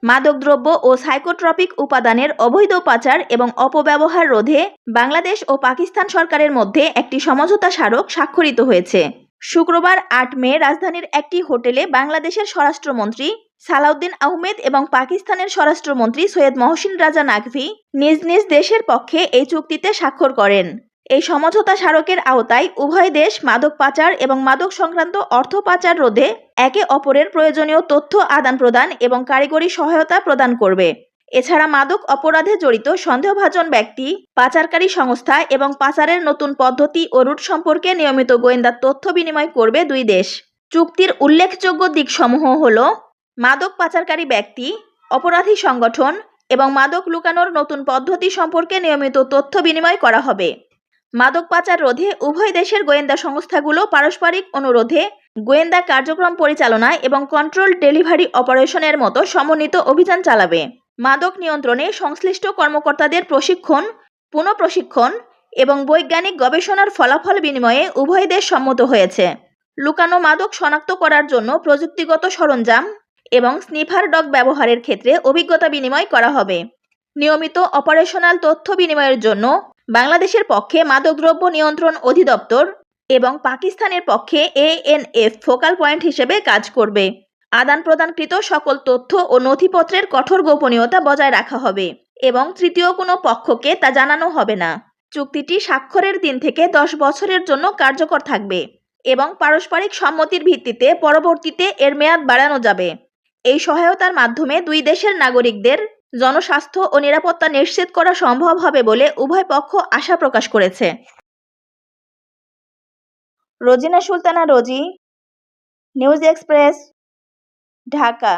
মাদকদ্রব্য ও সাইকোট্রপিক উপাদানের অবৈধ পাচার এবং অপব্যবহার রোধে বাংলাদেশ ও পাকিস্তান সরকারের মধ্যে একটি সমঝোতা স্মারক স্বাক্ষরিত হয়েছে। শুক্রবার ৮ মে রাজধানীর একটি হোটেলে বাংলাদেশের স্বরাষ্ট্রমন্ত্রী সালাউদ্দিন আহমেদ এবং পাকিস্তানের স্বরাষ্ট্রমন্ত্রী সৈয়দ মহসিন রাজা নাকভি নিজ নিজ দেশের পক্ষে এই চুক্তিতে স্বাক্ষর করেন। এই সমঝোতা স্মারকের আওতায় উভয় দেশ মাদক পাচার এবং মাদক সংক্রান্ত অর্থ পাচার রোধে একে অপরের প্রয়োজনীয় তথ্য আদান প্রদান এবং কারিগরি সহায়তা প্রদান করবে। এছাড়া মাদক অপরাধে জড়িত সন্দেহভাজন ব্যক্তি, পাচারকারী সংস্থা এবং পাচারের নতুন পদ্ধতি ও রুট সম্পর্কে নিয়মিত গোয়েন্দা তথ্য বিনিময় করবে দুই দেশ। চুক্তির উল্লেখযোগ্য দিকসমূহ হল মাদক পাচারকারী ব্যক্তি, অপরাধী সংগঠন এবং মাদক লুকানোর নতুন পদ্ধতি সম্পর্কে নিয়মিত তথ্য বিনিময় করা হবে। মাদক পাচার রোধে উভয় দেশের গোয়েন্দা সংস্থাগুলো পারস্পরিক অনুরোধে গোয়েন্দা কার্যক্রম পরিচালনা এবং কন্ট্রোল ডেলিভারি অপারেশনের মতো সমন্বিত অভিযান চালাবে। মাদক নিয়ন্ত্রণে সংশ্লিষ্ট কর্মকর্তাদের প্রশিক্ষণ, পুনঃপ্রশিক্ষণ এবং বৈজ্ঞানিক গবেষণার ফলাফল বিনিময়ে উভয় দেশ সম্মত হয়েছে। লুকানো মাদক শনাক্ত করার জন্য প্রযুক্তিগত সরঞ্জাম এবং স্নিফার ডগ ব্যবহারের ক্ষেত্রে অভিজ্ঞতা বিনিময় করা হবে। নিয়মিত অপারেশনাল তথ্য বিনিময়ের জন্য বাংলাদেশের পক্ষে মাদকদ্রব্য নিয়ন্ত্রণ অধিদপ্তর এবং পাকিস্তানের পক্ষে ANF ফোকাল পয়েন্ট হিসেবে কাজ করবে। আদান প্রদানকৃত সকল তথ্য ও নথিপত্রের কঠোর গোপনীয়তা বজায় রাখা হবে এবং তৃতীয় কোনো পক্ষকে তা জানানো হবে না। চুক্তিটি স্বাক্ষরের দিন থেকে 10 বছরের জন্য কার্যকর থাকবে এবং পারস্পরিক সম্মতির ভিত্তিতে পরবর্তীতে এর মেয়াদ বাড়ানো যাবে। এই সহায়তার মাধ্যমে দুই দেশের নাগরিকদের জনস্বাস্থ্য ও নিরাপত্তা নিশ্চিত করা সম্ভব হবে বলে উভয় পক্ষ আশা প্রকাশ করেছে। রোজিনা সুলতানা রোজি, নিউজ এক্সপ্রেস, ঢাকা।